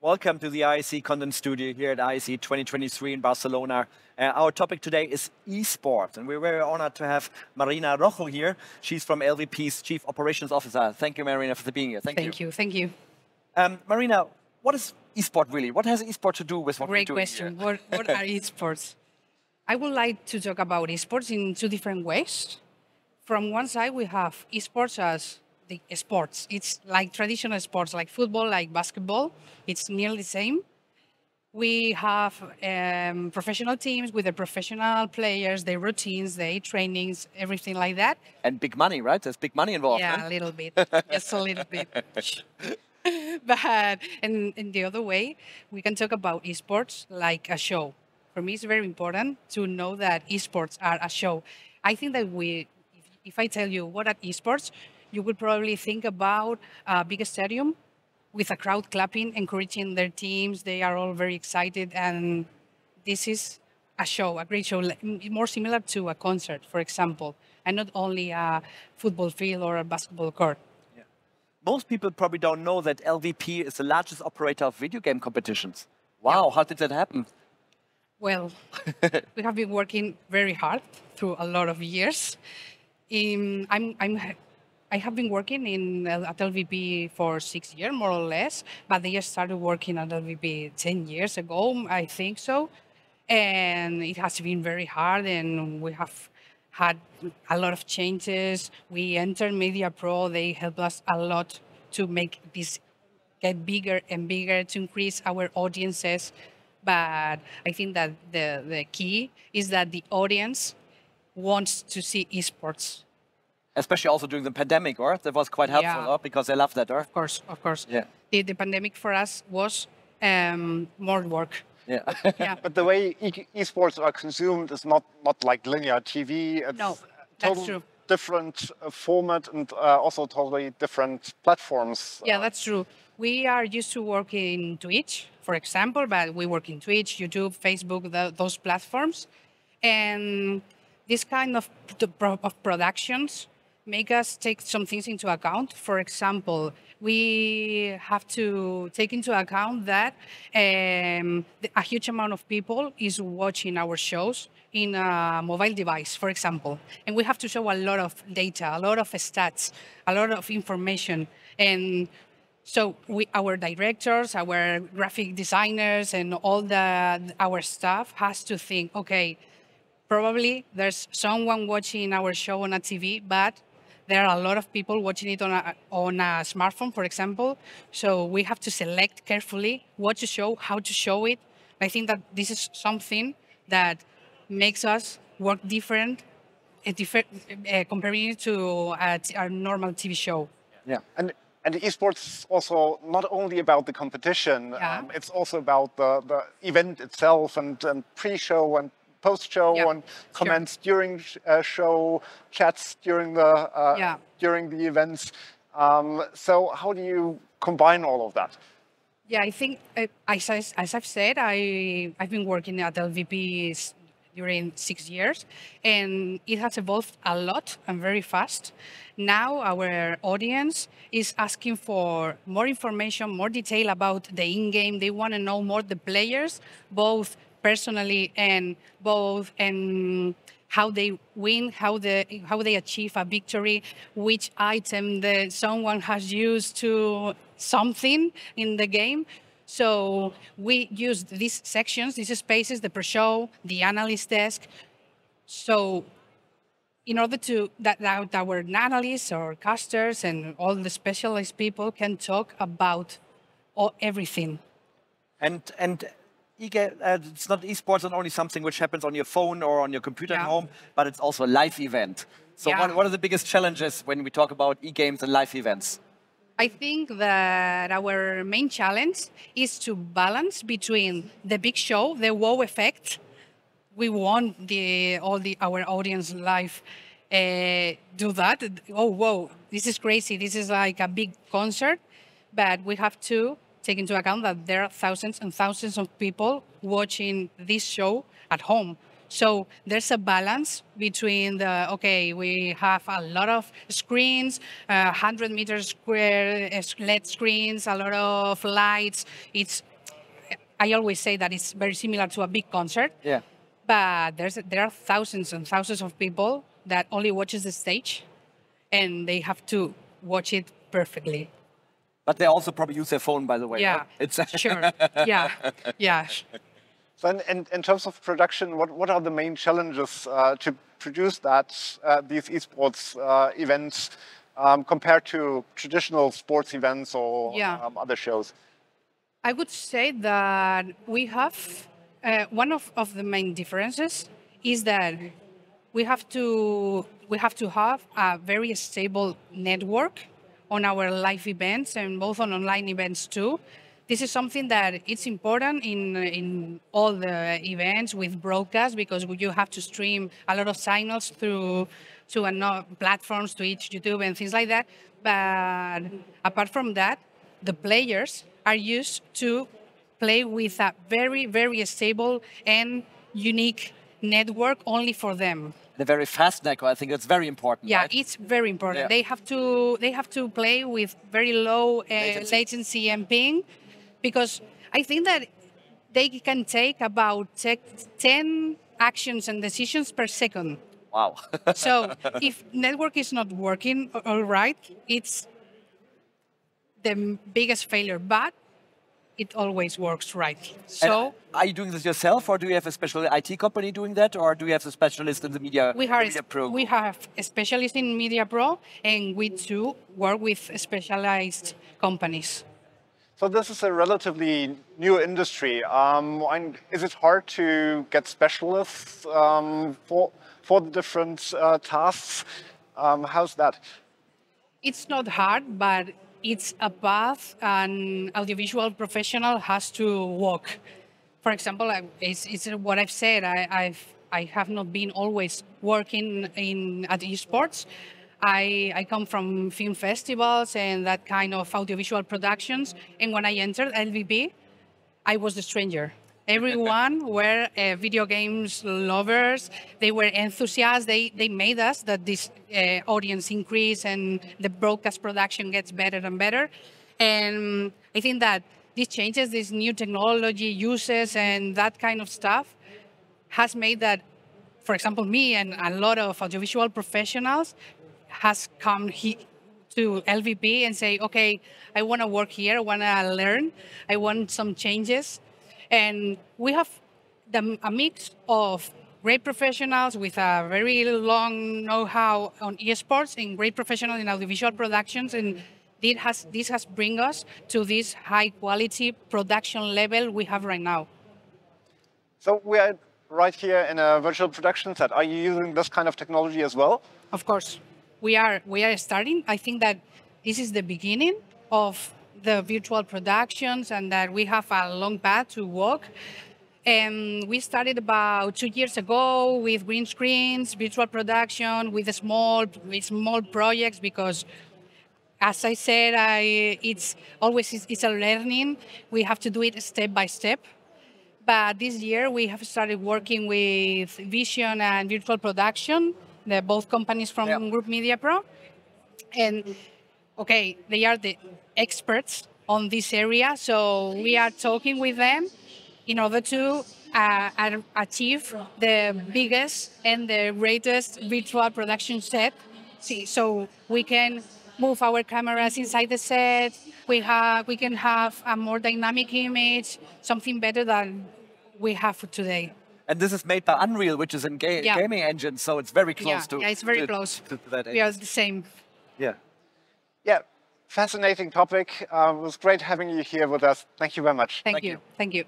Welcome to the ISE Content Studio here at ISE 2023 in Barcelona. Our topic today is eSports, and we're very honored to have Marina Rojo here. She's from LVP's Chief Operations Officer. Thank you, Marina, for being here. Thank you. Thank you. Marina, what is eSport really? What has eSport to do with what we're doing question. here? What are eSports? I would like to talk about eSports in two different ways. From one side, we have eSports as the sports. It's like traditional sports, like football, like basketball. It's nearly the same. We have professional teams with the professional players, their routines, their trainings, everything like that. And big money, right? There's big money involved. Yeah, huh? a little bit, just a little bit. But in the other way, we can talk about esports like a show. For me, it's very important to know that esports are a show. I think that if I tell you what are esports, you would probably think about a big stadium with a crowd clapping, encouraging their teams. They are all very excited, and this is a show, a great show, more similar to a concert, for example, and not only a football field or a basketball court. Most people probably don't know that LVP is the largest operator of video game competitions. Wow, how did that happen? Well, we have been working very hard through a lot of years. I have been working at LVP for 6 years, more or less, but they started working at LVP 10 years ago, I think so. And it has been very hard, and we have had a lot of changes. We entered Media Pro. They helped us a lot to make this get bigger and bigger, to increase our audiences. But I think that the key is that the audience wants to see esports. Especially also during the pandemic, or that was quite helpful, Yeah. because they love that, or? Of course. Yeah. The pandemic for us was more work. Yeah. Yeah. But the way esports are consumed is not like linear TV. It's No, a that's total true. different format and also totally different platforms. Yeah, that's true. We are used to work in Twitch, for example, but we work in Twitch, YouTube, Facebook, those platforms. And this kind of productions make us take some things into account. For example, we have to take into account that a huge amount of people is watching our shows in a mobile device, for example. And we have to show a lot of data, a lot of stats, a lot of information. And so our directors, our graphic designers, and all our staff has to think, okay, probably there's someone watching our show on a TV, but there are a lot of people watching it on a smartphone, for example. So we have to select carefully what to show, how to show it. I think that this is something that makes us work different comparing it to a normal TV show. Yeah, and esports is also not only about the competition. Yeah. It's also about the event itself and pre-show and post-show, Yeah, and comments during show, chats during the events. So how do you combine all of that? Yeah, I think, as I've said, I've been working at LVP during 6 years, and it has evolved a lot and very fast. Now our audience is asking for more information, more detail about the in-game. They want to know more the players, both personally and how they win, how they achieve a victory, which item that someone has used to something in the game. So we use these sections, these spaces, the pre-show, the analyst desk. So in order that our analysts or casters and all the specialized people can talk about everything. And it's not esports not only something which happens on your phone or on your computer at home, but it's also a live event. So what are the biggest challenges when we talk about e-games and live events? I think that our main challenge is to balance between the big show, the wow effect. We want our audience live do that. Oh, wow, this is crazy. This is like a big concert. But we have to take into account that there are thousands and thousands of people watching this show at home. So there's a balance between we have a lot of screens, 100 meters square LED screens, a lot of lights. It's I always say that it's very similar to a big concert. Yeah. But there are thousands and thousands of people that only watches the stage, and they have to watch it perfectly. But they also probably use their phone, by the way. Yeah, right? It's sure. Yeah, yeah. So in terms of production, what are the main challenges to produce these esports events compared to traditional sports events or other shows? I would say that we have one of the main differences is that we have to have a very stable network on our live events and both on online events too. This is something that it's important in all the events with broadcast, because you have to stream a lot of signals through to platforms, Twitch, YouTube, and things like that. But apart from that, the players are used to play with a very, very stable and unique network only for them. The very fast network, I think that's very important. Yeah, right? it's very important. Yeah. They have to play with very low latency and ping, because I think that they can take about 10 actions and decisions per second. Wow. So if network is not working all right, it's the biggest failure, but it always works right. So, and are you doing this yourself, or do you have a special IT company doing that, or do you have a specialist in the media? We have a specialist in Media Pro, and we too work with specialized companies. So this is a relatively new industry. And is it hard to get specialists for the different tasks? How's that? It's not hard, but it's a path an audiovisual professional has to walk. For example, it's what I've said. I have not been always working at eSports. I come from film festivals and that kind of audiovisual productions. And when I entered LVP, I was the stranger. Everyone were video games lovers. They were enthusiasts. They made us that this audience increase and the broadcast production gets better and better. And I think that these changes, this new technology uses and that kind of stuff has made that, for example, me and a lot of audiovisual professionals has come to LVP and say, okay, I want to work here, I want to learn, I want some changes. And we have a mix of great professionals with a very long know-how on eSports and great professionals in audiovisual productions. And this has bring us to this high-quality production level we have right now. So we are right here in a virtual production set. Are you using this kind of technology as well? Of course. We are starting. I think that this is the beginning of the virtual productions and that we have a long path to walk. And we started about 2 years ago with green screens, virtual production, with small projects, because as I said, it's a learning. We have to do it step by step. But this year we have started working with Vision and Virtual Production. They're both companies from GRUP MEDIAPRO. And okay, they are the experts on this area. So we are talking with them in order to achieve the biggest and the greatest virtual production set. So we can move our cameras inside the set. We can have a more dynamic image, something better than we have today. And this is made by Unreal, which is a gaming engine, so it's very close to. Yeah, it's very close. To that we are the same. Yeah. Yeah, fascinating topic. It was great having you here with us. Thank you very much. Thank you. Thank you.